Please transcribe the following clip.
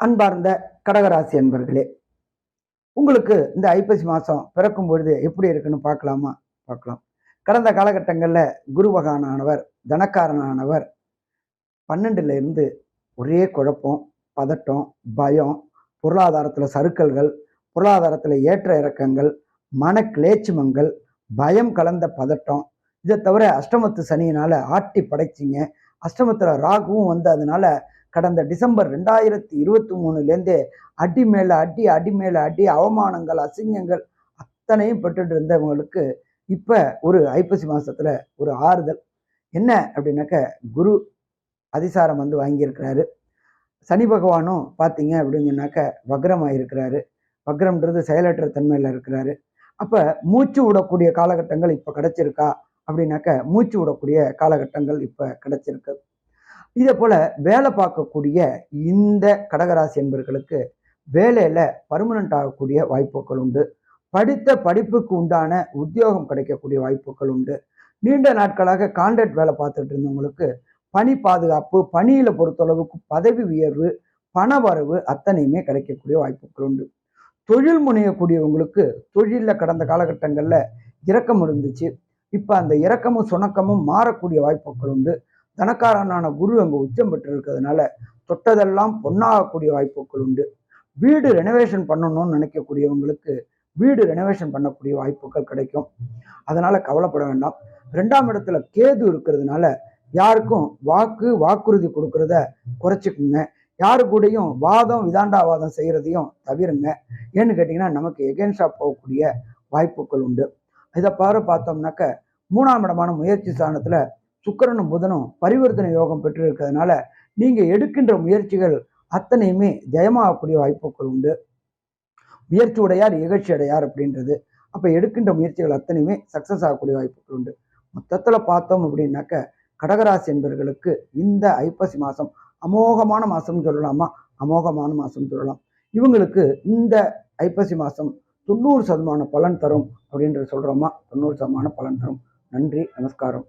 அன்பார்ந்த கடகராசி அன்பர்களே, உங்களுக்கு இந்த ஐப்பசி மாதம் பிறக்கும் பொழுது எப்படி இருக்குன்னு பார்க்கலாமா? பார்க்கலாம். கடந்த காலகட்டங்களில் குரு பகவானானவர் தனக்காரனானவர் 12ல இருந்து ஒரே குழப்பம், பதட்டம், பயம், பொருளாதாரத்தில் சறுக்கல்கள், பொருளாதாரத்தில் ஏற்ற இறக்கங்கள், மன கிளேச்சுமங்கள், பயம் கலந்த பதட்டம். இதை தவிர அஷ்டமத்து சனியினால் ஆட்டி படைச்சிங்க. அஷ்டமத்தில் ராகுவும் வந்து அதனால கடந்த டிசம்பர் 2023 அடி மேலே அடி, அடி மேலே அடி, அவமானங்கள், அசிங்கங்கள் அத்தனையும் பெற்றுட்டு இருந்தவங்களுக்கு இப்போ ஒரு ஐப்பசி மாதத்தில் ஒரு ஆறுதல். என்ன அப்படின்னாக்க, குரு அதிசாரம் வந்து வாங்கியிருக்கிறாரு. சனி பகவானும் பார்த்தீங்க அப்படின்னு சொன்னாக்க வக்ரமாக இருக்கிறாரு. வக்ரம்ன்றது செயலற்ற தன்மையில் இருக்கிறாரு. அப்போ மூச்சு விடக்கூடிய காலகட்டங்கள் இப்போ கிடைச்சிருக்கா அப்படின்னாக்க, மூச்சு விடக்கூடிய காலகட்டங்கள் இப்போ கிடைச்சிருக்கு. இதே போல வேலை பார்க்கக்கூடிய இந்த கடகராசி என்பர்களுக்கு வேலையில் பர்மனண்ட் ஆகக்கூடிய வாய்ப்புகள் உண்டு. படித்த படிப்புக்கு உண்டான உத்தியோகம் கிடைக்கக்கூடிய வாய்ப்புகள் உண்டு. நீண்ட நாட்களாக கான்ட்ராக்ட் வேலை பார்த்துட்டு இருந்தவங்களுக்கு பணி பாதுகாப்பு, பணியில் பொறுத்தளவுக்கு பதவி உயர்வு, பண வரவு அத்தனையுமே கிடைக்கக்கூடிய வாய்ப்புகள் உண்டு. தொழில் முனையக்கூடியவங்களுக்கு தொழிலில் கடந்த காலகட்டங்களில் இறக்கம் இருந்துச்சு. இப்போ அந்த இறக்கமும் சுணக்கமும் மாறக்கூடிய வாய்ப்புகள் உண்டு. தனக்காரனான குரு அங்கே உச்சம் பெற்று இருக்கிறதுனால தொட்டதெல்லாம் பொன்னாகக்கூடிய வாய்ப்புகள் உண்டு. வீடு ரெனோவேஷன் பண்ணணும்னு நினைக்கக்கூடியவங்களுக்கு வீடு ரெனோவேஷன் பண்ணக்கூடிய வாய்ப்புகள் கிடைக்கும். அதனால கவலைப்பட வேண்டாம். 2ஆம் இடத்துல கேது இருக்கிறதுனால யாருக்கும் வாக்குறுதி கொடுக்கறத குறைச்சிக்குங்க. யாரு கூடயும் வாதம் விதாண்டாவாதம் செய்யறதையும் தவிருங்க. ஏன்னு கேட்டீங்கன்னா, நமக்கு எகென்ஸ்டா போகக்கூடிய வாய்ப்புகள் உண்டு. இதை பார்த்தோம்னாக்க 3ஆம் இடமான முயற்சி ஸ்தானத்துல சுக்கிரனும் புதனும் பரிவர்த்தனை யோகம் பெற்று இருக்கிறதுனால நீங்க எடுக்கின்ற முயற்சிகள் அத்தனையுமே ஜெயமாகக்கூடிய வாய்ப்புகள் உண்டு. முயற்சி உடையார் இகழ்ச்சி அடையார் அப்படின்றது. அப்ப எடுக்கின்ற முயற்சிகள் அத்தனையுமே சக்சஸ் ஆகக்கூடிய வாய்ப்புகள் உண்டு. மொத்தத்துல பார்த்தோம் அப்படின்னாக்க, கடகராசி என்பவர்களுக்கு இந்த ஐப்பசி மாசம் அமோகமான மாசம் சொல்லலாமா? அமோகமான மாசம் சொல்லலாம். இவங்களுக்கு இந்த ஐப்பசி மாசம் 90% பலன் தரும் அப்படின்ற சொல்றோமா? 90% பலன் தரும். நன்றி, நமஸ்காரம்.